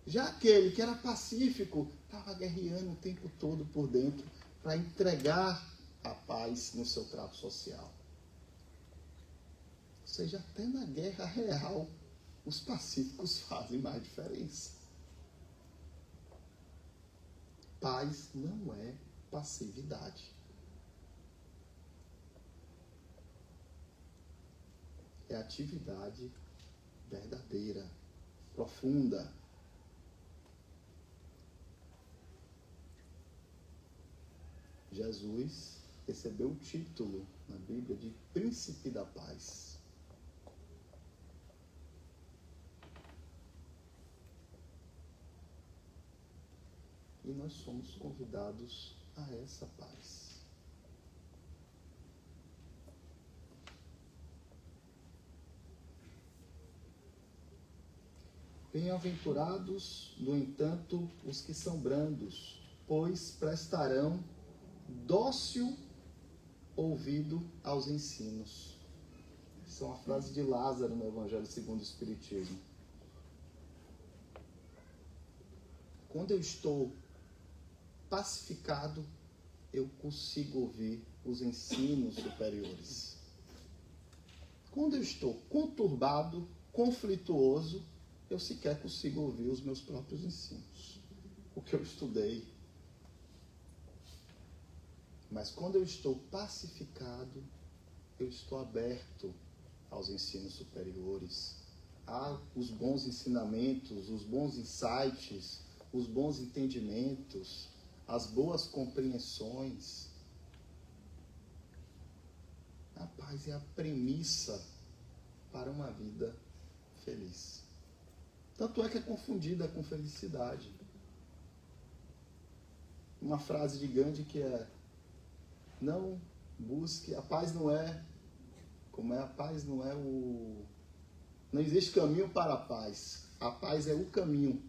Já aquele que era pacífico, estava guerreando o tempo todo por dentro para entregar a paz no seu trato social. Ou seja, até na guerra real, os pacíficos fazem mais diferença. Paz não é passividade. É atividade verdadeira, profunda. Jesus recebeu o título na Bíblia de Príncipe da Paz. E nós somos convidados a essa paz. Bem-aventurados, no entanto, os que são brandos, pois prestarão dócil ouvido aos ensinos. Essa é uma frase de Lázaro no Evangelho segundo o Espiritismo. Quando eu estou pacificado, eu consigo ouvir os ensinos superiores. Quando eu estou conturbado, conflituoso, eu sequer consigo ouvir os meus próprios ensinos. O que eu estudei. Mas quando eu estou pacificado, eu estou aberto aos ensinos superiores, aos bons ensinamentos, os bons insights, os bons entendimentos, as boas compreensões. A paz é a premissa para uma vida feliz. Tanto é que é confundida com felicidade. Uma frase de Gandhi que é: não busque, a paz não é, a paz não é não existe caminho para a paz é o caminho.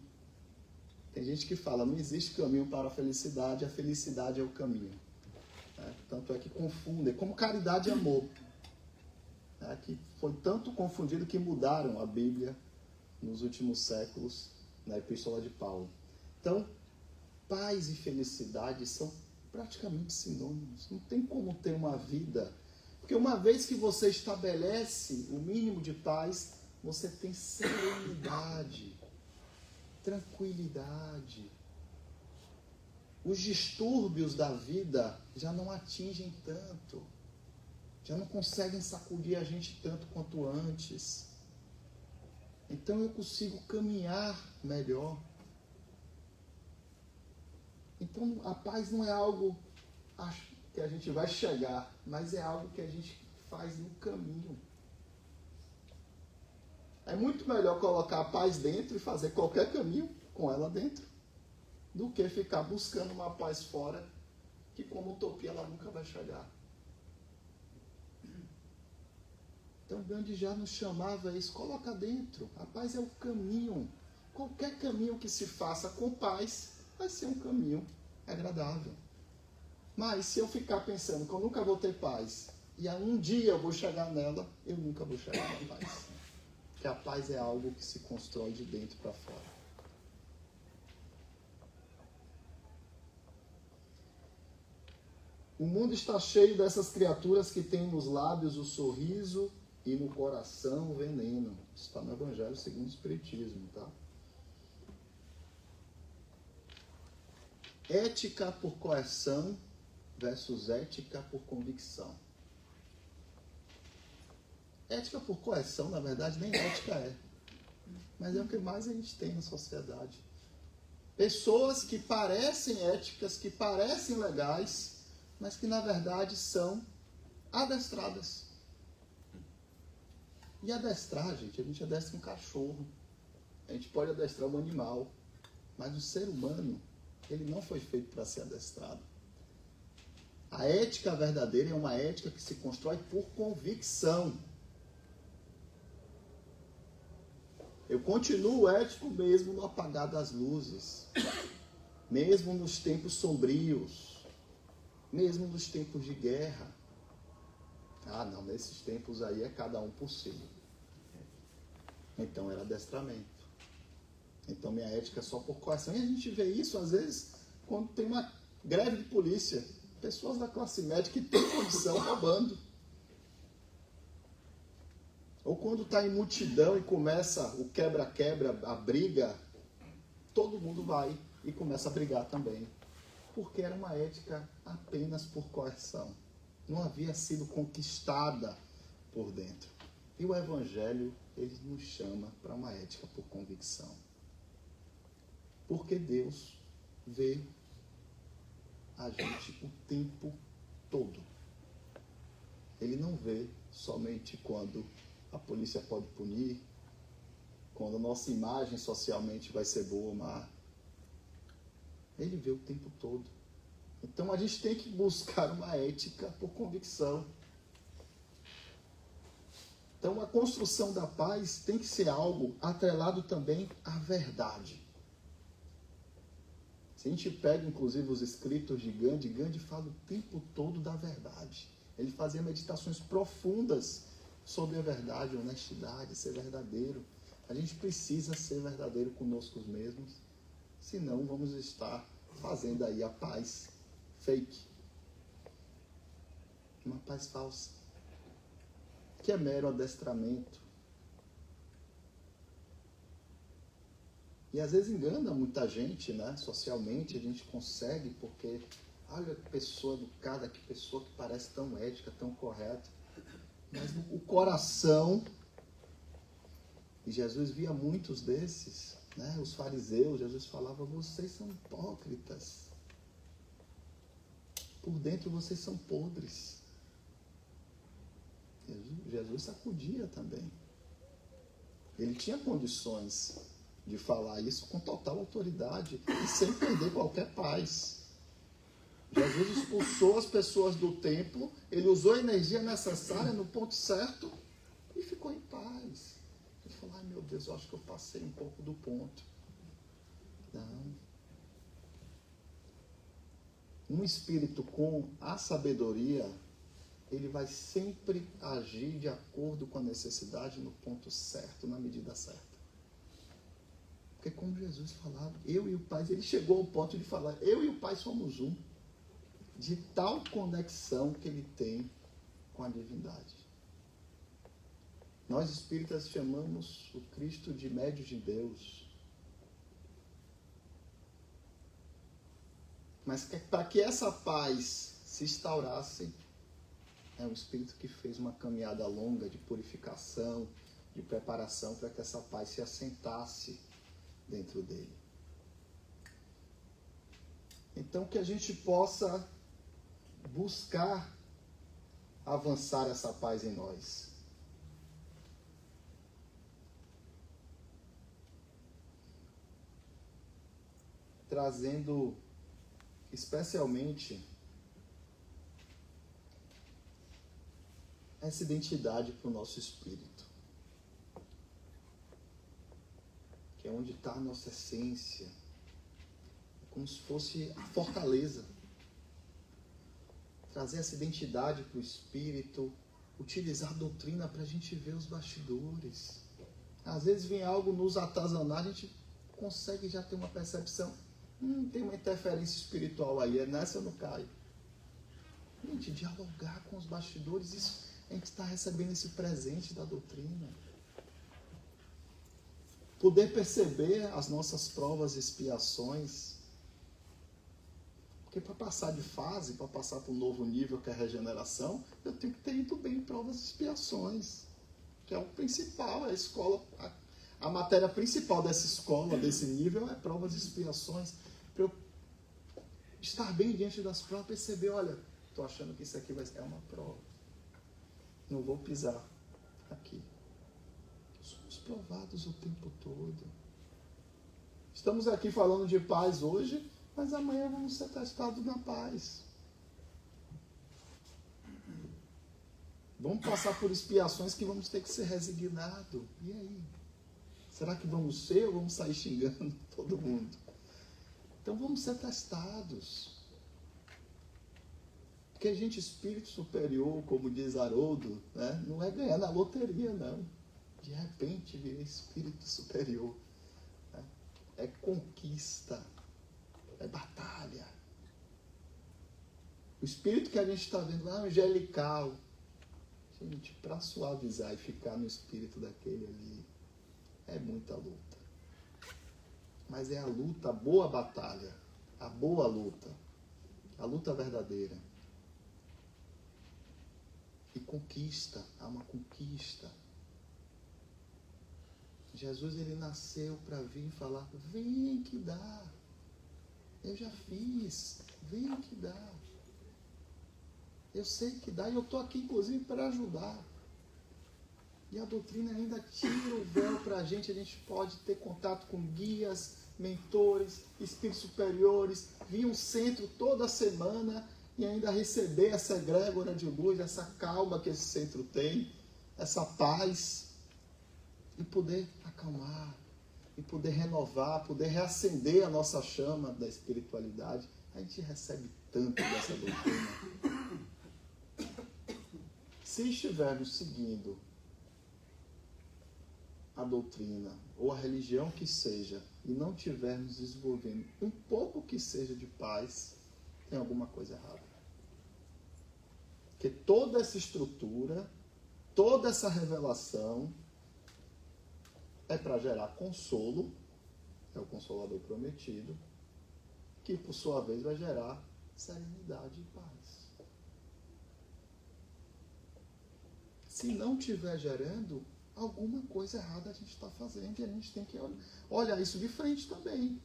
Tem gente que fala, não existe caminho para a felicidade é o caminho. Tanto é que confundem, como caridade e amor. Que foi tanto confundido que mudaram a Bíblia nos últimos séculos, na Epístola de Paulo. Então, paz e felicidade são praticamente sinônimos. Não tem como ter uma vida, porque uma vez que você estabelece o mínimo de paz, você tem serenidade, tranquilidade. Os distúrbios da vida já não atingem tanto, já não conseguem sacudir a gente tanto quanto antes. Então eu consigo caminhar melhor. Então a paz não é algo que a gente vai chegar, mas é algo que a gente faz no caminho. É muito melhor colocar a paz dentro e fazer qualquer caminho com ela dentro, do que ficar buscando uma paz fora, que como utopia ela nunca vai chegar. Então Gandhi já nos chamava isso, coloca dentro. A paz é o caminho. Qualquer caminho que se faça com paz vai ser um caminho agradável. Mas se eu ficar pensando que eu nunca vou ter paz, e um dia eu vou chegar nela, eu nunca vou chegar na paz. Porque a paz é algo que se constrói de dentro para fora. O mundo está cheio dessas criaturas que têm nos lábios o sorriso e no coração o veneno. Isso está no Evangelho segundo o Espiritismo, tá? Ética por coerção versus ética por convicção. Ética por coerção, na verdade, nem ética é. Mas é o que mais a gente tem na sociedade. Pessoas que parecem éticas, que parecem legais, mas que na verdade são adestradas. E adestrar, gente, a gente adestra um cachorro, a gente pode adestrar um animal, mas o ser humano, ele não foi feito para ser adestrado. A ética verdadeira é uma ética que se constrói por convicção. Eu continuo ético mesmo no apagar das luzes, mesmo nos tempos sombrios, mesmo nos tempos de guerra. Ah, não, nesses tempos aí é cada um por si. Então era adestramento. Então minha ética é só por coerção. E a gente vê isso, às vezes, quando tem uma greve de polícia. Pessoas da classe média que têm condição roubando. Ou quando está em multidão e começa o quebra-quebra, a briga, todo mundo vai e começa a brigar também. Porque era uma ética apenas por coerção. Não havia sido conquistada por dentro. E o Evangelho, ele nos chama para uma ética por convicção. Porque Deus vê a gente o tempo todo. Ele não vê somente quando a polícia pode punir, quando a nossa imagem socialmente vai ser boa ou má. Ele vê o tempo todo. Então a gente tem que buscar uma ética por convicção. Então a construção da paz tem que ser algo atrelado também à verdade. Se a gente pega inclusive os escritos de Gandhi, Gandhi fala o tempo todo da verdade. Ele fazia meditações profundas sobre a verdade, a honestidade, ser verdadeiro. A gente precisa ser verdadeiro conosco mesmos, senão vamos estar fazendo aí a paz fake. Uma paz falsa, que é mero adestramento. E às vezes engana muita gente, né? Socialmente a gente consegue, porque Olha que pessoa educada, que pessoa que parece tão ética, tão correta. Mas o coração, e Jesus via muitos desses, né? Os fariseus, Jesus falava, vocês são hipócritas. Por dentro vocês são podres. Jesus sacudia também. Ele tinha condições de falar isso com total autoridade e sem perder qualquer paz. Jesus expulsou as pessoas do templo, ele usou a energia necessária no ponto certo e ficou em paz. Ele falou, ai meu Deus, eu acho que eu passei um pouco do ponto. Não. Um espírito com a sabedoria, ele vai sempre agir de acordo com a necessidade no ponto certo, na medida certa. Porque como Jesus falava, eu e o Pai, ele chegou ao ponto de falar, eu e o Pai somos um. De tal conexão que ele tem com a divindade. Nós espíritas chamamos o Cristo de médio de Deus. Mas para que essa paz se instaurasse, é um Espírito que fez uma caminhada longa de purificação, de preparação para que essa paz se assentasse dentro dele. Então que a gente possa buscar avançar essa paz em nós. Trazendo especialmente essa identidade para o nosso espírito. Que é onde está a nossa essência. É como se fosse a fortaleza. Trazer essa identidade para o espírito, utilizar a doutrina para a gente ver os bastidores. Às vezes vem algo nos atazanar, a gente consegue já ter uma percepção, tem uma interferência espiritual aí, é nessa eu não caio. Gente, dialogar com os bastidores, isso, a gente está recebendo esse presente da doutrina. Poder perceber as nossas provas e expiações. Porque para passar de fase, para passar para um novo nível que é a regeneração, eu tenho que ter ido bem em provas e expiações. Que é o principal, a escola, a matéria principal dessa escola, desse nível, é provas e expiações. Para eu estar bem diante das provas, perceber, olha, estou achando que isso aqui vai ser uma prova. Não vou pisar aqui. Somos provados o tempo todo. Estamos aqui falando de paz hoje, mas amanhã vamos ser testados na paz. Vamos passar por expiações que vamos ter que ser resignados. E aí? Será que vamos ser ou vamos sair xingando todo mundo? Então vamos ser testados. Porque a gente, espírito superior, como diz Haroldo, né, não é ganhar na loteria, não. De repente vira espírito superior. Né? É conquista. É batalha. O espírito que a gente está vendo lá, angelical. Gente, para suavizar e ficar no espírito daquele ali, é muita luta. Mas é a luta, a boa batalha. A boa luta. A luta verdadeira. E conquista. Há uma conquista. Jesus, ele nasceu para vir falar, vem que dá. Eu já fiz, vem que dá. Eu sei que dá e eu estou aqui, inclusive, para ajudar. E a doutrina ainda tira o véu para a gente pode ter contato com guias, mentores, espíritos superiores, vir um centro toda semana e ainda receber essa egrégora de luz, essa calma que esse centro tem, essa paz, e poder acalmar, e poder renovar, poder reacender a nossa chama da espiritualidade. A gente recebe tanto dessa doutrina. Se estivermos seguindo a doutrina, ou a religião que seja, e não estivermos desenvolvendo um pouco que seja de paz, tem alguma coisa errada. Porque toda essa estrutura, toda essa revelação, é para gerar consolo, é o Consolador prometido, que por sua vez vai gerar serenidade e paz. Se não estiver gerando, alguma coisa errada a gente está fazendo e a gente tem que olhar isso de frente também.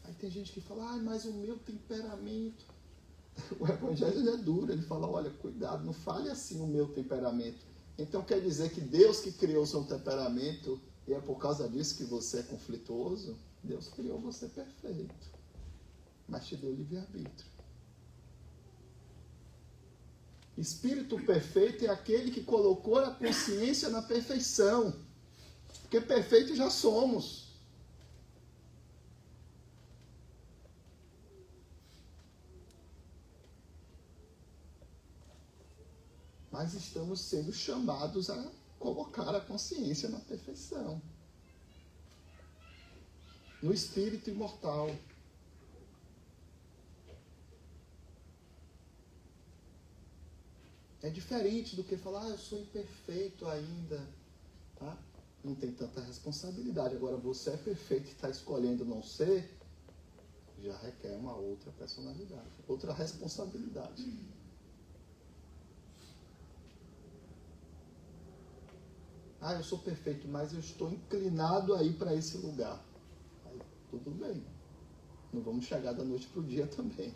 Aí tem gente que fala, mas o meu temperamento... O evangelho ele é duro, ele fala, olha, cuidado, não fale assim o meu temperamento. Então quer dizer que Deus que criou o seu temperamento e é por causa disso que você é conflituoso? Deus criou você perfeito, mas te deu livre-arbítrio. Espírito perfeito é aquele que colocou a consciência na perfeição, porque perfeitos já somos. Mas estamos sendo chamados a colocar a consciência na perfeição. No espírito imortal. É diferente do que falar, eu sou imperfeito ainda. Tá? Não tem tanta responsabilidade. Agora, você é perfeito e está escolhendo não ser, já requer uma outra personalidade, outra responsabilidade. Eu sou perfeito, mas eu estou inclinado a ir para esse lugar. Aí, tudo bem. Não vamos chegar da noite para o dia também.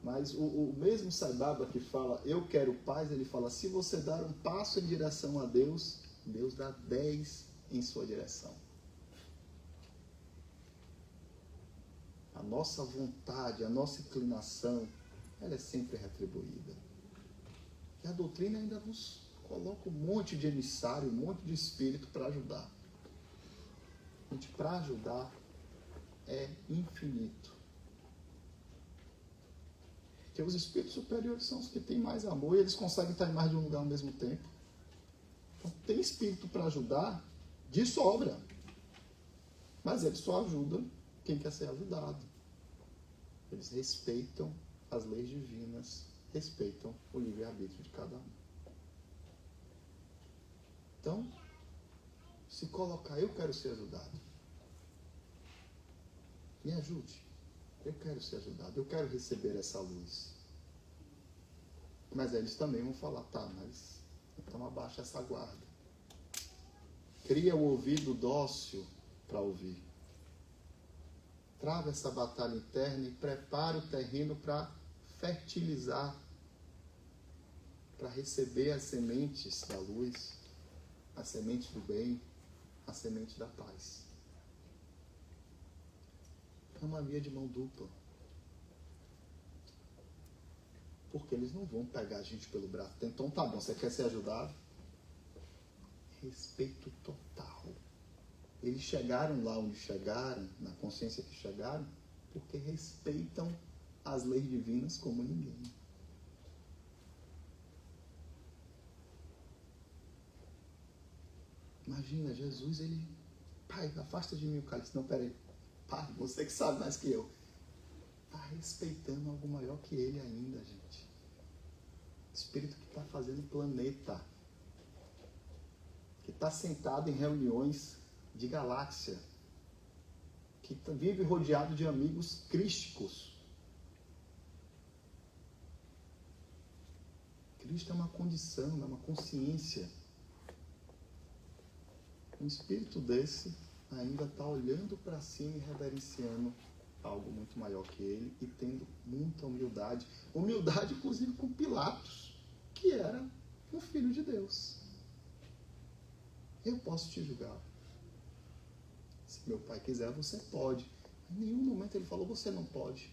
Mas o mesmo Sai Baba que fala, eu quero paz, ele fala, se você dar um passo em direção a Deus, Deus dá 10 em sua direção. A nossa vontade, a nossa inclinação, ela é sempre retribuída. E a doutrina ainda nos coloca um monte de emissário, um monte de espírito para ajudar. Gente, para ajudar é infinito. Porque os espíritos superiores são os que têm mais amor e eles conseguem estar em mais de um lugar ao mesmo tempo. Então, tem espírito para ajudar de sobra. Mas eles só ajudam quem quer ser ajudado. Eles respeitam as leis divinas, respeitam o livre-arbítrio de cada um. Então, se colocar, eu quero ser ajudado. Me ajude. Eu quero ser ajudado, eu quero receber essa luz. Mas eles também vão falar, mas então abaixa essa guarda. Cria o ouvido dócil para ouvir. Trava essa batalha interna e prepara o terreno para fertilizar, para receber as sementes da luz, as sementes do bem, a semente da paz. É uma via de mão dupla. Porque eles não vão pegar a gente pelo braço. Então tá bom, você quer ser ajudado? Respeito total. Eles chegaram lá onde chegaram, na consciência que chegaram, porque respeitam as leis divinas como ninguém. Imagina, Jesus, ele... Pai, afasta de mim o cálice. Não, peraí. Pai, você que sabe mais que eu. Está respeitando algo maior que ele ainda, gente. Espírito que está fazendo planeta. Que está sentado em reuniões de galáxia. Que vive rodeado de amigos crísticos. Cristo é uma condição, é uma consciência. Um espírito desse ainda está olhando para cima e reverenciando algo muito maior que ele e tendo muita humildade. Humildade, inclusive, com Pilatos, que era um filho de Deus. Eu posso te julgar. Se meu pai quiser, você pode. Em nenhum momento ele falou, você não pode.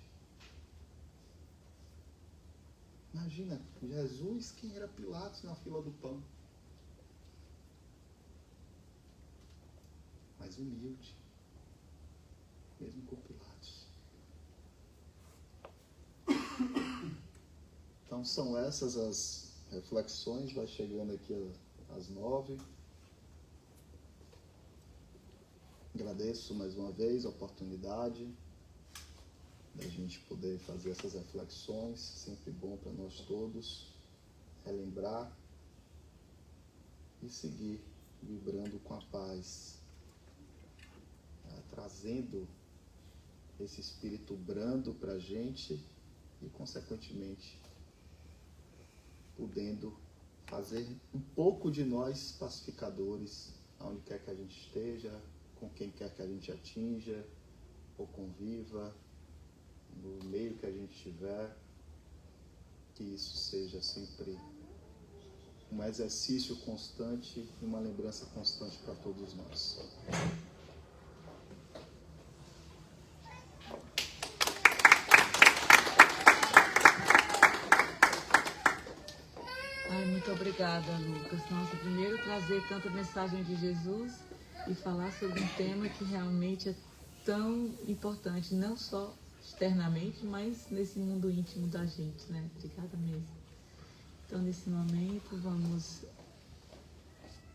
Imagina, Jesus, quem era Pilatos na fila do pão. Mas humilde, mesmo com Pilatos. Então são essas as reflexões, vai chegando aqui às 9. Agradeço mais uma vez a oportunidade da gente poder fazer essas reflexões, sempre bom para nós todos relembrar e seguir vibrando com a paz, trazendo esse espírito brando para a gente e, consequentemente, podendo fazer um pouco de nós pacificadores, aonde quer que a gente esteja, com quem quer que a gente atinja ou conviva, no meio que a gente estiver, que isso seja sempre um exercício constante e uma lembrança constante para todos nós.
Muito obrigada, Lucas. Nossa, primeiro trazer tanta mensagem de Jesus e falar sobre um tema que realmente é tão importante, não só externamente, mas nesse mundo íntimo da gente, né? Obrigada mesmo. Então, nesse momento, vamos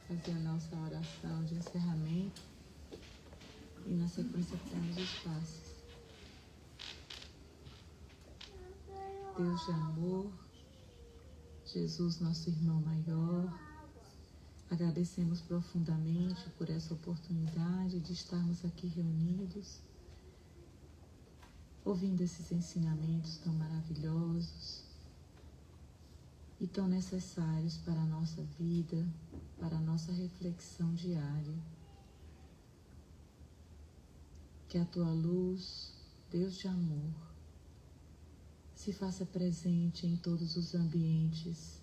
fazer a nossa oração de encerramento e, na sequência, temos os passos. Deus de amor, Jesus, nosso irmão maior, agradecemos profundamente por essa oportunidade de estarmos aqui reunidos, ouvindo esses ensinamentos tão maravilhosos e tão necessários para a nossa vida, para a nossa reflexão diária. Que a tua luz, Deus de amor, se faça presente em todos os ambientes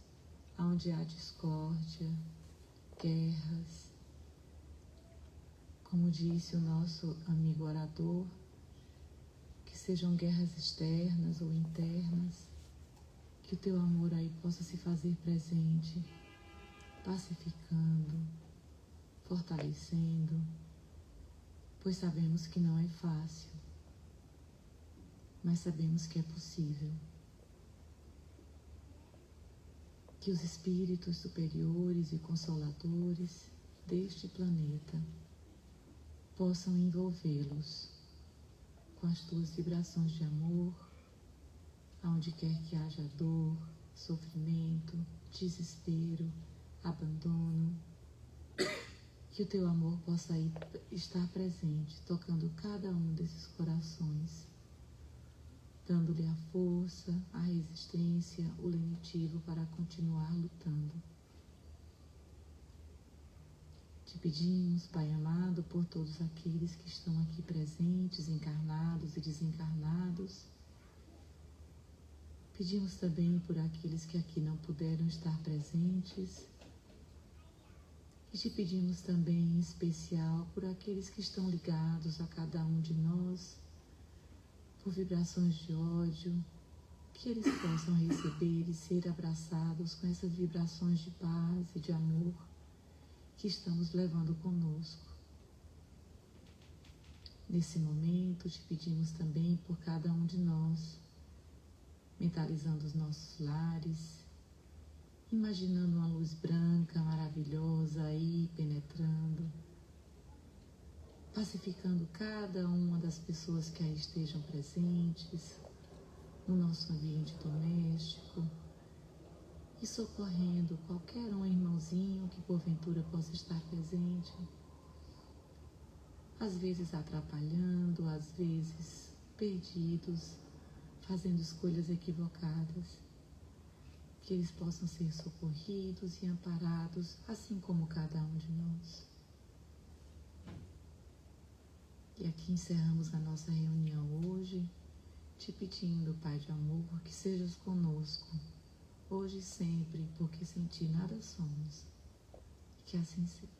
onde há discórdia, guerras. Como disse o nosso amigo orador, que sejam guerras externas ou internas, que o teu amor aí possa se fazer presente, pacificando, fortalecendo, pois sabemos que não é fácil, mas sabemos que é possível. Que os espíritos superiores e consoladores deste planeta possam envolvê-los com as tuas vibrações de amor, aonde quer que haja dor, sofrimento, desespero, abandono. Que o teu amor possa estar presente, tocando cada um desses corações, dando-lhe a força, a resistência, o lenitivo para continuar lutando. Te pedimos, Pai amado, por todos aqueles que estão aqui presentes, encarnados e desencarnados. Pedimos também por aqueles que aqui não puderam estar presentes. E te pedimos também, em especial, por aqueles que estão ligados a cada um de nós, por vibrações de ódio, que eles possam receber e ser abraçados com essas vibrações de paz e de amor que estamos levando conosco. Nesse momento, te pedimos também por cada um de nós, mentalizando os nossos lares, imaginando uma luz branca, maravilhosa aí penetrando, pacificando cada uma das pessoas que aí estejam presentes no nosso ambiente doméstico e socorrendo qualquer um irmãozinho que porventura possa estar presente, às vezes atrapalhando, às vezes perdidos, fazendo escolhas equivocadas. Que eles possam ser socorridos e amparados, assim como cada um de nós. E aqui encerramos a nossa reunião hoje, te pedindo, Pai de amor, que sejas conosco, hoje e sempre, porque sem ti nada somos. Que assim seja.